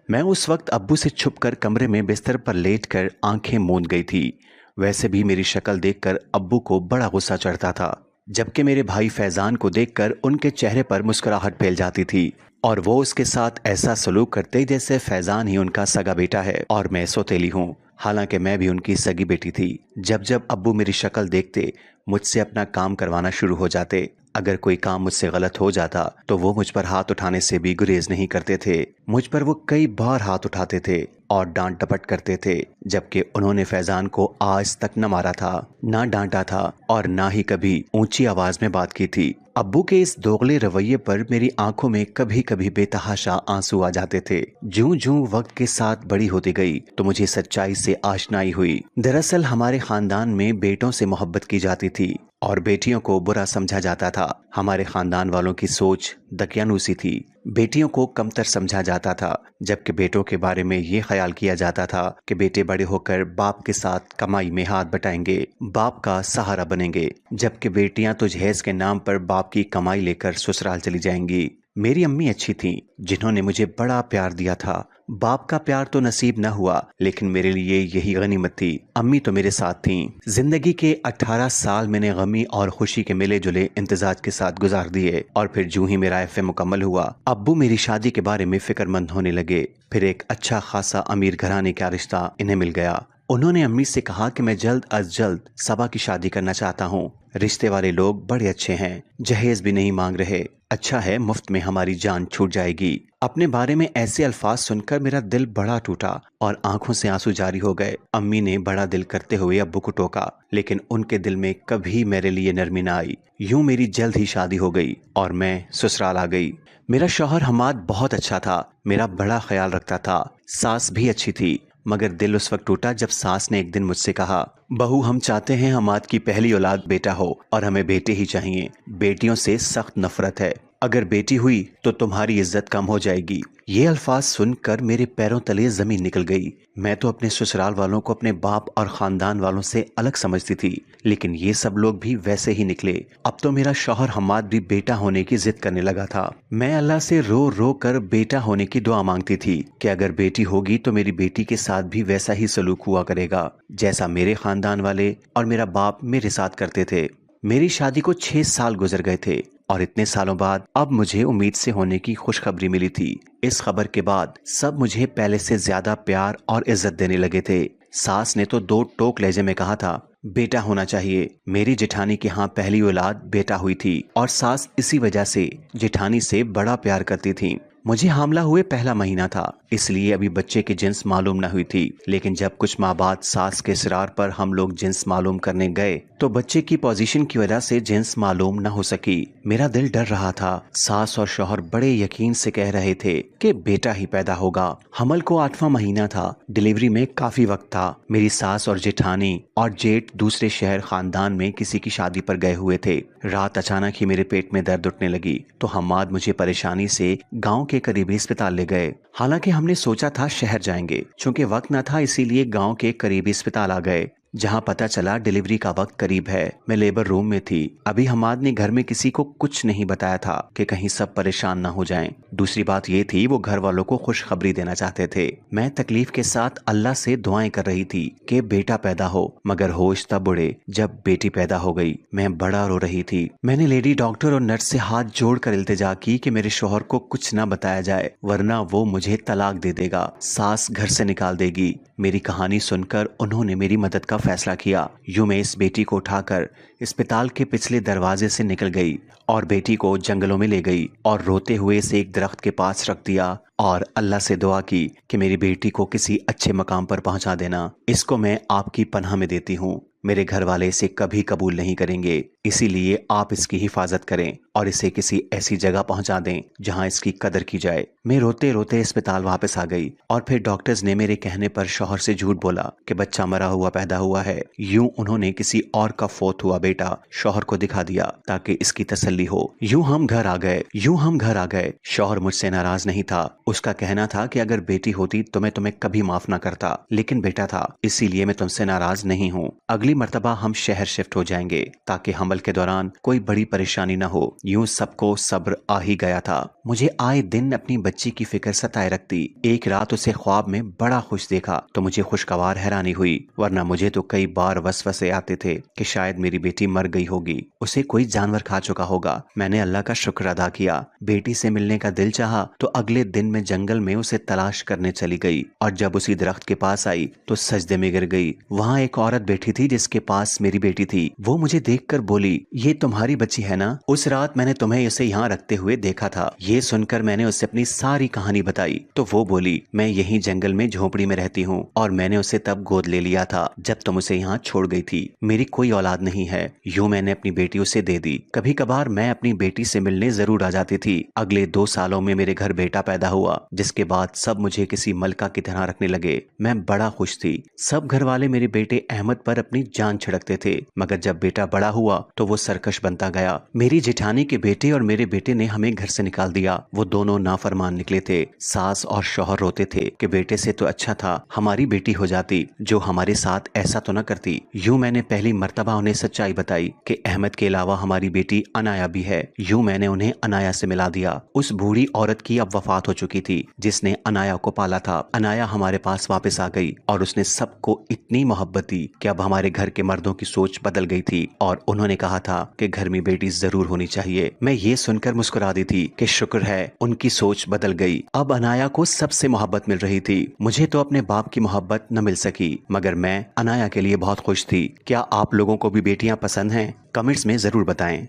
मैं उस वक्त अब्बू से छुपकर कमरे में बिस्तर पर लेटकर आंखें मूंद गई थी। वैसे भी मेरी शक्ल देखकर अब्बू को बड़ा गुस्सा चढ़ता था, जबकि मेरे भाई फैजान को देखकर उनके चेहरे पर मुस्कुराहट फैल जाती थी और वो उसके साथ ऐसा सलूक करते जैसे फैजान ही उनका सगा बेटा है और मैं सौतेली हूँ। हालांकि मैं भी उनकी सगी बेटी थी। जब जब अब्बू मेरी शक्ल देखते मुझसे अपना काम करवाना शुरू हो जाते। अगर कोई काम मुझसे गलत हो जाता तो वो मुझ पर हाथ उठाने से भी गुरेज नहीं करते थे। मुझ पर वो कई बार हाथ उठाते थे और डांट डपट करते थे, जबकि उन्होंने फैजान को आज तक न मारा था, ना डांटा था और ना ही कभी ऊंची आवाज में बात की थी। अब्बू के इस दोगले रवैये पर मेरी आंखों में कभी कभी बेतहाशा आंसू आ जाते थे। जूं जूं वक्त के साथ बड़ी होती गई तो मुझे सच्चाई से आशनाई हुई। दरअसल हमारे खानदान में बेटों से मोहब्बत की जाती थी और बेटियों को बुरा समझा जाता था। हमारे खानदान वालों की सोच दकियानूसी थी। बेटियों को कमतर समझा जाता था, जबकि बेटों के बारे में ये ख्याल किया जाता था कि बेटे बड़े होकर बाप के साथ कमाई में हाथ बटाएंगे, बाप का सहारा बनेंगे, जबकि बेटियां तो जहेज के नाम पर बाप की कमाई लेकर ससुराल चली जाएंगी। मेरी अम्मी अच्छी थीं, जिन्होंने मुझे बड़ा प्यार दिया था। बाप का प्यार तो नसीब न हुआ, लेकिन मेरे लिए यही गनीमत थी। अम्मी तो मेरे साथ थीं। जिंदगी के 18 साल मैंने गमी और खुशी के मिले जुले इम्तिजाज के साथ गुजार दिए और फिर जूं ही मेरा एफ मुकम्मल हुआ, अब्बू मेरी शादी के बारे में फिक्रमंद होने लगे। फिर एक अच्छा खासा अमीर घराने का रिश्ता इन्हें मिल गया। उन्होंने अम्मी से कहा कि मैं जल्द अज जल्द सबा की शादी करना चाहता हूँ। रिश्ते वाले लोग बड़े अच्छे हैं, जहेज भी नहीं मांग रहे। अच्छा है, मुफ्त में हमारी जान छूट जाएगी। अपने बारे में ऐसे अल्फाज सुनकर मेरा दिल बड़ा टूटा और आंखों से आंसू जारी हो गए। अम्मी ने बड़ा दिल करते हुए अब्बू को टोका, लेकिन उनके दिल में कभी मेरे लिए नरमी न आई। यूं मेरी जल्द ही शादी हो गई और मैं ससुराल आ गई। मेरा शौहर हमाद बहुत अच्छा था, मेरा बड़ा ख्याल रखता था। सास भी अच्छी थी, मगर दिल उस वक्त टूटा जब सास ने एक दिन मुझसे कहा, बहू हम चाहते हैं हमाद की पहली औलाद बेटा हो और हमें बेटे ही चाहिए। बेटियों से सख्त नफरत है, अगर बेटी हुई तो तुम्हारी इज्जत कम हो जाएगी। ये अल्फाज सुनकर मेरे पैरों तले जमीन निकल गई। मैं तो अपने ससुराल वालों को अपने बाप और खानदान वालों से अलग समझती थी, लेकिन ये सब लोग भी वैसे ही निकले। अब तो मेरा शौहर हमाद भी बेटा होने की जिद करने लगा था। मैं अल्लाह से रो रो कर बेटा होने की दुआ मांगती थी कि अगर बेटी होगी तो मेरी बेटी के साथ भी वैसा ही सलूक हुआ करेगा जैसा मेरे खानदान वाले और मेरा बाप मेरे साथ करते थे। मेरी शादी को 6 साल गुजर गए थे और इतने सालों बाद अब मुझे उम्मीद से होने की खुशखबरी मिली थी। इस खबर के बाद सब मुझे पहले से ज्यादा प्यार और इज्जत देने लगे थे। सास ने तो 2 टोक लहजे में कहा था, बेटा होना चाहिए। मेरी जेठानी के यहाँ पहली औलाद बेटा हुई थी और सास इसी वजह से जेठानी से बड़ा प्यार करती थी। मुझे हामला हुए पहला महीना था, इसलिए अभी बच्चे की जिन्स मालूम न हुई थी, लेकिन जब कुछ माह बाद सास के इसरार पर हम लोग जिन्स मालूम करने गए तो बच्चे की पोजीशन की वजह से जिन्स मालूम न हो सकी। मेरा दिल डर रहा था। सास और शौहर बड़े यकीन से कह रहे थे कि बेटा ही पैदा होगा। हमल को 8वां महीना था, डिलीवरी में काफी वक्त था। मेरी सास और जेठानी और जेठ दूसरे शहर खानदान में किसी की शादी पर गए हुए थे। रात अचानक ही मेरे पेट में दर्द उठने लगी तो हम्माद मुझे परेशानी से गांव के करीबी अस्पताल ले गए। हालांकि हमने सोचा था शहर जाएंगे, चूंकि वक्त न था, इसीलिए गांव के करीबी अस्पताल आ गए, जहां पता चला डिलीवरी का वक्त करीब है। मैं लेबर रूम में थी। अभी हमाद ने घर में किसी को कुछ नहीं बताया था कि कहीं सब परेशान ना हो जाएं। दूसरी बात ये थी, वो घर वालों को खुशखबरी देना चाहते थे। मैं तकलीफ के साथ अल्लाह से दुआएं कर रही थी कि बेटा पैदा हो, मगर होश तब उड़े जब बेटी पैदा हो गई। मैं बड़ा रो रही थी। मैंने लेडी डॉक्टर और नर्स से हाथ जोड़कर इल्तिजा की कि मेरे शौहर को कुछ न बताया जाए, वरना वो मुझे तलाक दे देगा, सास घर से निकाल देगी। मेरी कहानी सुनकर उन्होंने मेरी मदद का फैसला किया। यूं मैं इस बेटी को उठाकर अस्पताल के पिछले दरवाजे से निकल गई और बेटी को जंगलों में ले गई और रोते हुए इसे एक दरख्त के पास रख दिया और अल्लाह से दुआ की कि मेरी बेटी को किसी अच्छे मकाम पर पहुंचा देना। इसको मैं आपकी पनाह में देती हूँ। मेरे घर वाले इसे कभी कबूल नहीं करेंगे, इसीलिए आप इसकी हिफाजत करें और इसे किसी ऐसी जगह पहुंचा दें जहां इसकी कदर की जाए। मैं रोते रोते अस्पताल वापस आ गई और फिर डॉक्टर्स ने मेरे कहने पर शौहर से झूठ बोला कि बच्चा मरा हुआ पैदा हुआ है। यूं उन्होंने किसी और का फौत हुआ बेटा शौहर को दिखा दिया ताकि इसकी तसल्ली हो। यूं हम घर आ गए। शौहर मुझसे नाराज नहीं था। उसका कहना था कि अगर बेटी होती तो मैं तुम्हें कभी माफ ना करता, लेकिन बेटा था, इसीलिए मैं तुमसे नाराज नहीं हूँ। अगली मर्तबा हम शहर शिफ्ट हो जाएंगे ताकि हम हमल के दौरान कोई बड़ी परेशानी न हो, यूं सबको सब्र आ ही गया था। मुझे आए दिन अपनी बच्ची की फिक्र सताए रखती। एक रात उसे ख्वाब में बड़ा खुश देखा तो मुझे खुशगवार हैरानी हुई, वरना मुझे तो कई बार वसवसे आते थे कि शायद मेरी बेटी मर गई होगी, उसे कोई जानवर खा चुका होगा। मैंने अल्लाह का शुक्र अदा किया। बेटी से मिलने का दिल चाहा तो अगले दिन मैं जंगल में उसे तलाश करने चली गई और जब उसी दरख्त के पास आई तो सजदे में गिर गई। वहाँ एक औरत बैठी थी जिसके पास मेरी बेटी थी। वो मुझे देखकर बोली, ये तुम्हारी बच्ची है ना? उस रात मैंने तुम्हें इसे यहाँ रखते हुए देखा था। ये सुनकर मैंने उसे अपनी सारी कहानी बताई तो वो बोली, मैं यहीं जंगल में झोपड़ी में रहती हूँ और मैंने उसे तब गोद ले लिया था जब तुम उसे यहाँ छोड़ गई थी। मेरी कोई औलाद नहीं है। यूं मैंने अपनी बेटी उसे दे दी। कभी कभार मैं अपनी बेटी से मिलने जरूर आ जाती थी। अगले 2 सालों में मेरे घर बेटा पैदा हुआ, जिसके बाद सब मुझे किसी मलका की तरह रखने लगे। मैं बड़ा खुश थी। सब घर वाले मेरे बेटे अहमद पर अपनी जान छिड़कते थे, मगर जब बेटा बड़ा हुआ तो वो सरकश बनता गया। मेरी जेठानी के बेटे और मेरे बेटे ने हमें घर से निकाल दिया। वो दोनों नाफरमान निकले थे। सास और शौहर रोते थे कि बेटे से तो अच्छा था हमारी बेटी हो जाती जो हमारे साथ ऐसा तो न करती। यूं मैंने पहली मर्तबा उन्हें सच्चाई बताई कि अहमद के अलावा हमारी बेटी अनाया भी है। यूं मैंने उन्हें अनाया से मिला दिया। उस बूढ़ी औरत की अब वफात हो चुकी थी जिसने अनाया को पाला था। अनाया हमारे पास वापस आ गई और उसने सबको इतनी मोहब्बत दी कि अब हमारे घर के मर्दों की सोच बदल गई थी और उन्होंने कहा था कि घर में बेटी जरूर होनी चाहिए। मैं ये सुनकर मुस्कुरा दी थी कि शुक्र है उनकी सोच बदल गई। अब अनाया को सबसे मोहब्बत मिल रही थी। मुझे तो अपने बाप की मोहब्बत न मिल सकी, मगर मैं अनाया के लिए बहुत खुश थी। क्या आप लोगों को भी बेटियां पसंद हैं? कमेंट्स में जरूर बताएं।